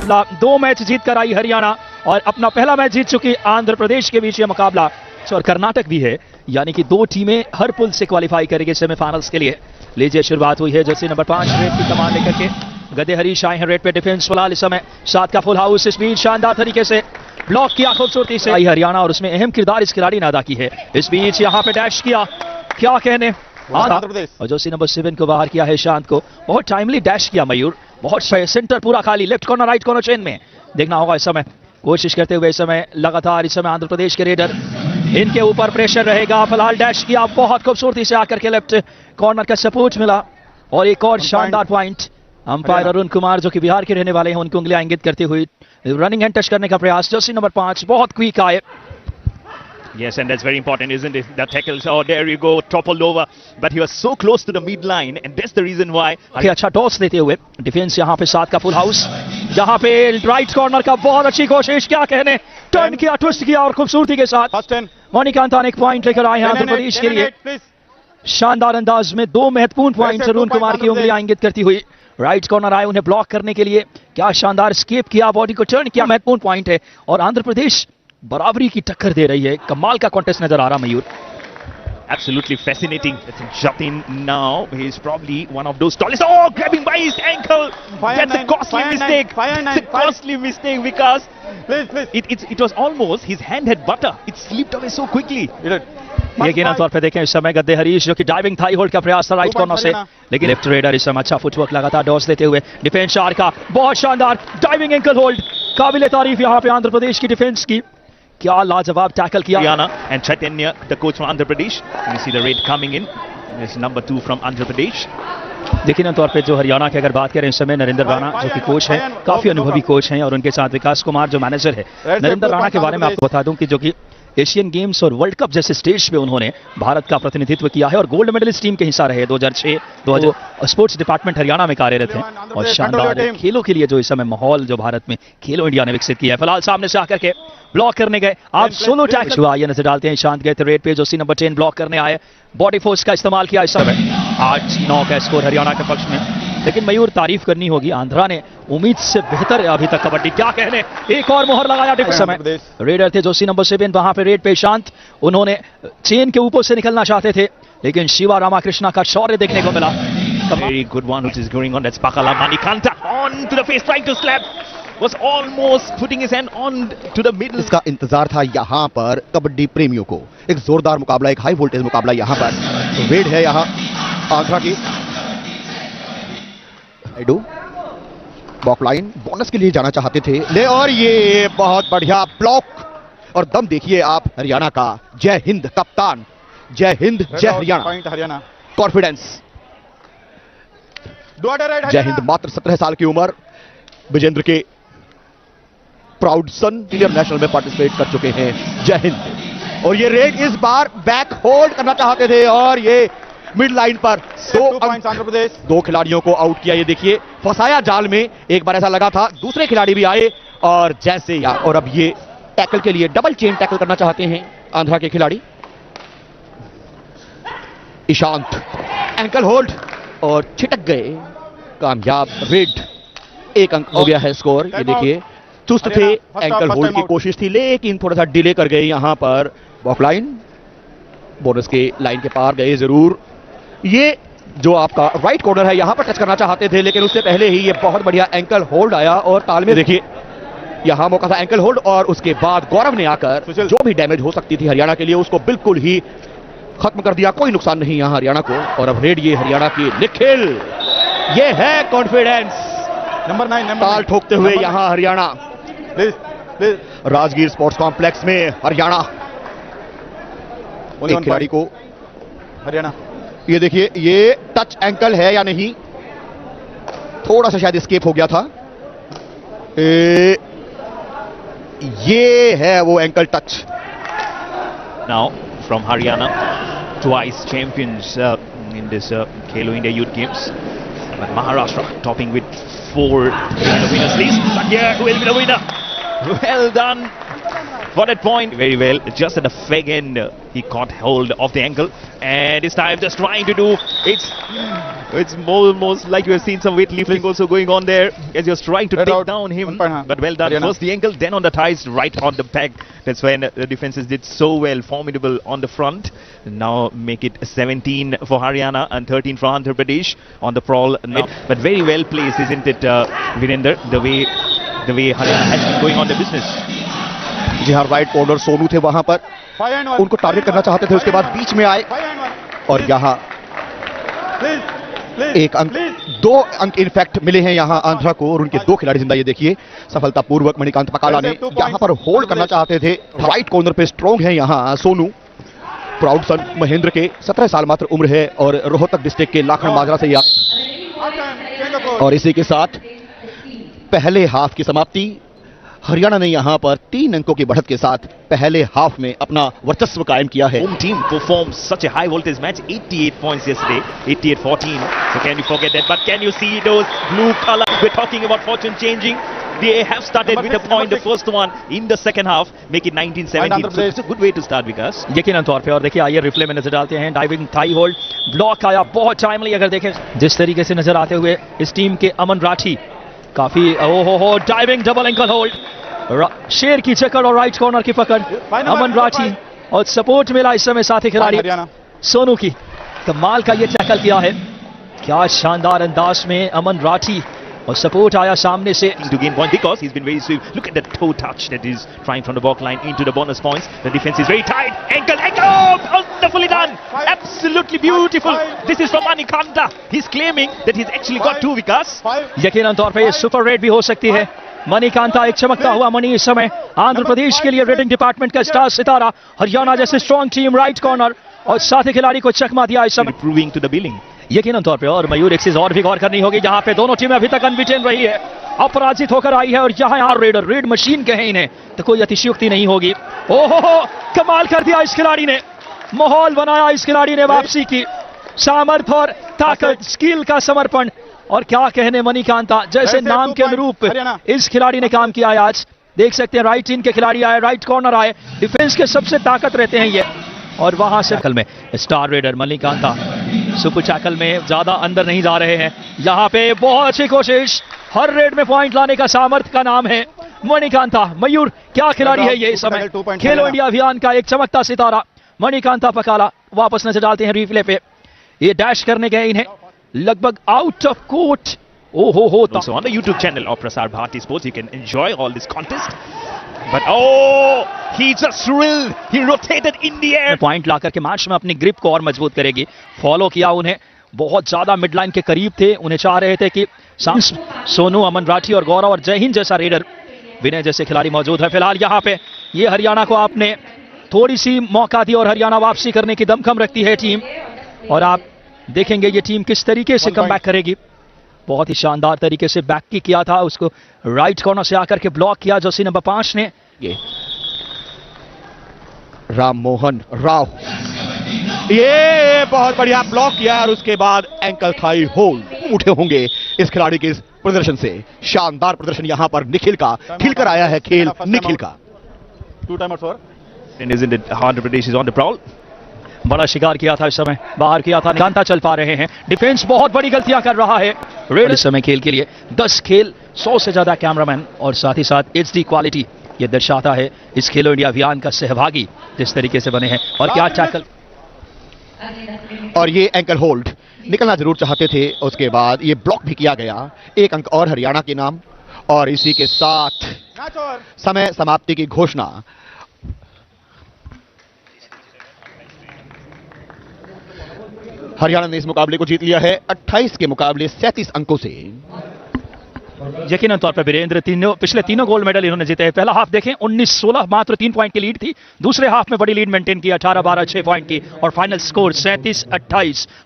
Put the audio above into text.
मुकाबला 2 मैच जीतकर आई हरियाणा और अपना पहला मैच जीत चुकी आंध्र प्रदेश के बीच ये मुकाबला और कर्नाटक भी है, यानी कि 2 टीमें हर पुल से क्वालिफाई करेंगे सेमीफाइनल्स के लिए। लीजिए शुरुआत हुई है जर्सी नंबर 5 रेड की कमान लेकर के गदे हरीश आए हैं रेड पे डिफेंस फिलहाल इस समय 7 का फुल हाउस इस बीच शानदार तरीके से ब्लॉक किया खूबसूरती से आई हरियाणा और उसमें अहम किरदार इस खिलाड़ी ने अदा की है। इस बीच यहाँ पे डैश किया, क्या कहने, आंध्र प्रदेश और जर्सी नंबर 7 को बाहर किया है शांत को, बहुत टाइमली डैश किया मयूर, बहुत सेंटर पूरा खाली, left corner right corner chain में देखना होगा इस समय कोशिश करते हुए इस समय लगातार इस समय आंध्र प्रदेश के रेडर इनके ऊपर प्रेशर रहेगा। फिलहाल डैश किया बहुत खूबसूरती से आकर के लेफ्ट कॉर्नर का सपोर्ट मिला और एक और शानदार पॉइंट अंपायर अरुण कुमार जो कि बिहार के रहने वाले हैं उनको उंगलियां इंगित करते हुए रनिंग हैंड टच करने का प्रयास। जर्सी नंबर 5 बहुत क्विक आए। Yes, and that's very important, isn't it? That tackles, oh, there you go, toppled over, but he was so close to the midline, and that's the reason why. अच्छा toss देते हुए defence यहाँ पे 7 का full house, यहाँ पे right corner का बहुत अच्छी कोशिश, क्या कहने, टर्न किया, ट्विस्ट किया और खूबसूरती के साथ मणिकांता ने एक पॉइंट लेकर आए हैं आंध्र प्रदेश के लिए। शानदार अंदाज में 2 महत्वपूर्ण पॉइंट अरुण कुमार की उंगलियां इंगित करती हुई राइट कॉर्नर आए उन्हें ब्लॉक करने के लिए, क्या शानदार स्केप किया, बॉडी को टर्न किया, महत्वपूर्ण पॉइंट है और आंध्र प्रदेश बराबरी की टक्कर दे रही है। कमाल का कॉन्टेस्ट नजर आ रहा मयूर। Absolutely fascinating. It's Jatin now. He's probably one of those tallest. Oh, grabbing by his ankle. That's a costly mistake. It's a costly mistake because it was almost his hand had butter. It slipped away so quickly. यकीन तौर पे देखें इस समय गद्दे हरीश जो कि diving Thai hold का प्रयास था राइट कॉर्नर से, लेकिन लेफ्ट रेडर इस समय अच्छा फुटवर्क लगातार डॉस देते हुए डिफेंस 4 का बहुत शानदार डाइविंग एंकल होल्ड, काबिले तारीफ यहाँ पे आंध्र प्रदेश की डिफेंस की, क्या लाजवाब टैकल किया। Haryana and Chaitanya, the coach from Andhra Pradesh. You see the raid coming in. There's number 2 from Andhra Pradesh. यकीन तौर पे जो हरियाणा की अगर बात करें इस समय नरेंद्र राणा जो कि कोच हैं, काफी अनुभवी कोच हैं और उनके साथ विकास कुमार जो मैनेजर है। नरेंद्र राणा के बारे में आपको बता दूं कि जो कि एशियन गेम्स और वर्ल्ड कप जैसे स्टेज पे उन्होंने भारत का प्रतिनिधित्व किया है और गोल्ड मेडलिस्ट टीम के हिस्सा रहे 2006 स्पोर्ट्स डिपार्टमेंट हरियाणा में कार्यरत हैं और शानदार खेलों के लिए जो इस समय माहौल जो भारत में खेलो इंडिया ने विकसित किया है। फिलहाल सामने से आकर के ब्लॉक करने गए, आप सोलो टैकल हुआ ये नजर डालते हैं, शांत गए थे रेड पे, जोशी नंबर 10 ब्लॉक करने आए, बॉडी फोर्स का इस्तेमाल किया इस समय 8-9 का स्कोर हरियाणा के पक्ष में। लेकिन मयूर तारीफ करनी होगी, आंध्रा ने उम्मीद से बेहतर अभी तक कबड्डी, क्या कहने, एक और मोहर लगाया डिफेंस समय रेडर थे जोशी नंबर 7 वहां पे रेड पे शांत, उन्होंने चेन के ऊपर से निकलना चाहते थे लेकिन शिवा रामाकृष्णा का शौर्य देखने को मिला। Very good one which is going on, that's Pakala Manikanta on to the face, trying to slap, was almost putting his hand on to the middle. इसका इंतजार था यहाँ पर कबड्डी प्रेमियों को, एक जोरदार मुकाबला, एक हाई वोल्टेज मुकाबला यहाँ पर। तो रेड है यहाँ आंध्रा की, बॉक लाइन बोनस के लिए जाना चाहते थे ले, और ये बहुत बढ़िया ब्लॉक और दम देखिए आप हरियाणा का। जय हिंद कप्तान, जय हिंद, जय हरियाणा, कॉन्फिडेंस, जय हिंद। मात्र 17 साल की उम्र, विजेंद्र के प्राउड सन सीनियर नेशनल में पार्टिसिपेट कर चुके हैं, जय हिंद। और ये रेड इस बार बैक होल्ड करना चाहते थे और ये मिड लाइन पर 2 पॉइंट्स आंध्र प्रदेश, 2 खिलाड़ियों को आउट किया, ये देखिए फंसाया जाल में, एक बार ऐसा लगा था, दूसरे खिलाड़ी भी आए और जैसे और अब ये टैकल के लिए डबल चेन टैकल करना चाहते हैं आंध्रा के खिलाड़ी। ईशांत एंकल होल्ड और छिटक गए, कामयाब, रेड 1 अंक हो गया है स्कोर। ये देखिए चुस्त थे, एंकल होल्ड की कोशिश थी लेकिन थोड़ा सा डिले कर गए यहां पर। बॉक लाइन बोनस के लाइन के पार गए जरूर, ये जो आपका राइट कॉर्नर है यहां पर टच करना चाहते थे लेकिन उससे पहले ही ये बहुत बढ़िया एंकल होल्ड आया और तालमेल देखिए, यहां मौका था एंकल होल्ड और उसके बाद गौरव ने आकर जो भी डैमेज हो सकती थी हरियाणा के लिए उसको बिल्कुल ही खत्म कर दिया, कोई नुकसान नहीं यहां हरियाणा को। और अब रेड ये हरियाणा की निखिल, ये है कॉन्फिडेंस, नंबर 9 ताल ठोकते हुए यहां हरियाणा। राजगीर स्पोर्ट्स कॉम्प्लेक्स में हरियाणा, एक खिलाड़ी को हरियाणा, ये देखिए ये टच एंकल है या नहीं, थोड़ा सा शायद स्केप हो गया था, ये है वो ankle touch. Now from Haryana, twice champions in this Khelo India Youth Games, but Maharashtra topping with 4 winners list. But yeah, who will be the winner? Well done for that point. Very well, just at the fag end, he caught hold of the ankle, and this time just trying to do it's most like you have seen some weightlifting also going on there, as just trying to take down him. But well done. First the ankle, then on the thighs, right on the back. That's when the defenses did so well, formidable on the front. Now make it 17 for Haryana and 13 for Andhra Pradesh on the prowl now. But very well placed, isn't it, Virender? The way Haryana has been going on the business. जी हाँ, right corner Sonu थे वहां पर, उनको target करना चाहते थे, उसके बाद बीच में आए और यहाँ एक अंक, 2 अंक इनफैक्ट मिले हैं यहाँ आंध्रा को, और उनके 2 खिलाड़ी जिंदा। ये देखिए सफलतापूर्वक मणिकांत पकाला ने यहाँ पर होल्ड करना चाहते थे। राइट कॉर्नर पे स्ट्रॉन्ग है यहाँ सोनू, प्राउड सन महेंद्र के, 17 साल मात्र उम्र है और रोहतक डिस्ट्रिक्ट के लाखन माजरा से और इसी के साथ पहले हाफ की समाप्ति। हरियाणा ने यहां पर 3 अंकों की बढ़त के साथ पहले हाफ में अपना वर्चस्व कायम किया है। Home team performed such a high voltage match, 88 points yesterday, 88-14. So can you forget that? But can you see those blue colors? We're talking about fortune changing. They have started with a point, the first one in the second half, make it 19-17. So it's a good way to start, Vikas. यकीनन तौर पे। और देखिए आइए replay में नजर डालते हैं, डाइविंग थाई होल्ड, ब्लॉक आया बहुत टाइमली। अगर देखें जिस तरीके से नजर आते हुए इस टीम के अमन राठी, काफी ओहो डाइविंग डबल एंकल होल्ड, शेर की चक्कर और राइट कॉर्नर की पकड़ अमन राठी, और सपोर्ट मिला इस समय साथी खिलाड़ी सोनू की। कमाल का ये टैकल किया है, क्या शानदार अंदाज में अमन राठी, और सपोर्ट आया सामने से To gain point because he's been very swift. Look at the toe touch that is trying from the back line into the bonus points. The defense is very tight. Ankle, oh, wonderfully done. Absolutely beautiful. This is from Manikanta. He's claiming that he's actually got 2, Vikas. यकीनन तौर पे ये super rate भी हो सकती है। मणिकांता एक चमकता हुआ मणि इस समय आंध्र प्रदेश के लिए रेटिंग डिपार्टमेंट का स्टार सितारा। हरियाणा जैसे स्ट्रॉन्ग टीम, राइट कॉर्नर और साथी खिलाड़ी को चकमा दिया इस समय, Proving to the billing. यकीनन तौर पे। और मयूर एक चीज और भी गौर करनी होगी, जहां पे दोनों टीमें अभी तक अनबीटेन रही है, अपराजित होकर आई है, और यहाँ रेड मशीन कहे इन्हें तो कोई अतिशयोक्ति नहीं होगी। ओहो कमाल कर दिया इस खिलाड़ी ने, माहौल बनाया इस खिलाड़ी ने वापसी की, सामर्थ्य और ताकत, स्किल का समर्पण, और क्या कहने मणिकांता जैसे नाम के अनुरूप इस खिलाड़ी ने काम किया है आज। देख सकते हैं राइट इन के खिलाड़ी आए, राइट कॉर्नर आए, डिफेंस के सबसे ताकत रहते हैं ये, और वहां से टैकल में star raider Manikanta super tackle में ज्यादा अंदर नहीं जा रहे हैं। यहाँ पे बहुत अच्छी कोशिश, हर रेड में पॉइंट लाने का सामर्थ्य का नाम है मणिकांता। मयूर क्या खिलाड़ी है ये इस समय, खेलो इंडिया अभियान का एक चमकता सितारा मणिकांता पकाला। वापस नजर डालते हैं रिप्ले पे, ये डैश करने गए, इन्हें लगभग आउट ऑफ कोर्ट। ओहो Also on the YouTube channel of Prasar Bharati Sports, you can enjoy all this contest. But oh, he just thrilled. He rotated in the air. Point लाकर के match में अपनी grip को और मजबूत करेगी। Follow किया उन्हें, बहुत ज्यादा मिडलाइन के करीब थे, उन्हें चाह रहे थे कि सोनू, अमन राठी और गौरव और जय हिंद जैसा रेडर विनय जैसे खिलाड़ी मौजूद है। फिलहाल यहाँ पे ये हरियाणा को आपने थोड़ी सी मौका दी और हरियाणा वापसी करने की दमखम रखती है टीम, और आप देखेंगे ये टीम किस तरीके से कमबैक करेगी। बहुत ही शानदार तरीके से बैक की किया था, उसको राइट कॉर्नर से आकर के ब्लॉक किया जर्सी नंबर 5 ने। ये राम मोहन राव, ये बहुत बढ़िया ब्लॉक किया, और उसके बाद एंकल थाई होल्ड उठे होंगे इस खिलाड़ी के इस प्रदर्शन से। शानदार प्रदर्शन यहाँ पर निखिल का, खिलकर आया है खेल निखिल का। 2 timeouts for. And isn't it Andhra Pradesh is on the prowl? बड़ा शिकार किया था इस समय, बाहर किया था, कांता चल पा रहे हैं। डिफेंस बहुत बड़ी गलतियां कर रहा है रेड इस समय खेल के लिए। 10 खेल, 100 से ज्यादा कैमरामैन, और साथ ही साथ HD क्वालिटी। ये दर्शाता है इस खेलो इंडिया अभियान का सहभागी जिस तरीके से बने हैं। और क्या टैकल, और ये एंकल होल्ड निकलना जरूर चाहते थे, उसके बाद ये ब्लॉक भी किया गया। 1 अंक और हरियाणा के नाम, और इसी के साथ समय समाप्ति की घोषणा। हरियाणा ने इस मुकाबले को जीत लिया है 28 के मुकाबले 37 अंकों से। यकीनन तौर पर वीरेंद्र पिछले तीनों गोल्ड मेडल इन्होंने जीते हैं। पहला हाफ देखें 19-16 मात्र 3 पॉइंट की लीड थी, दूसरे हाफ में बड़ी लीड मेंटेन की 18-12 6 पॉइंट की, और फाइनल स्कोर 37-28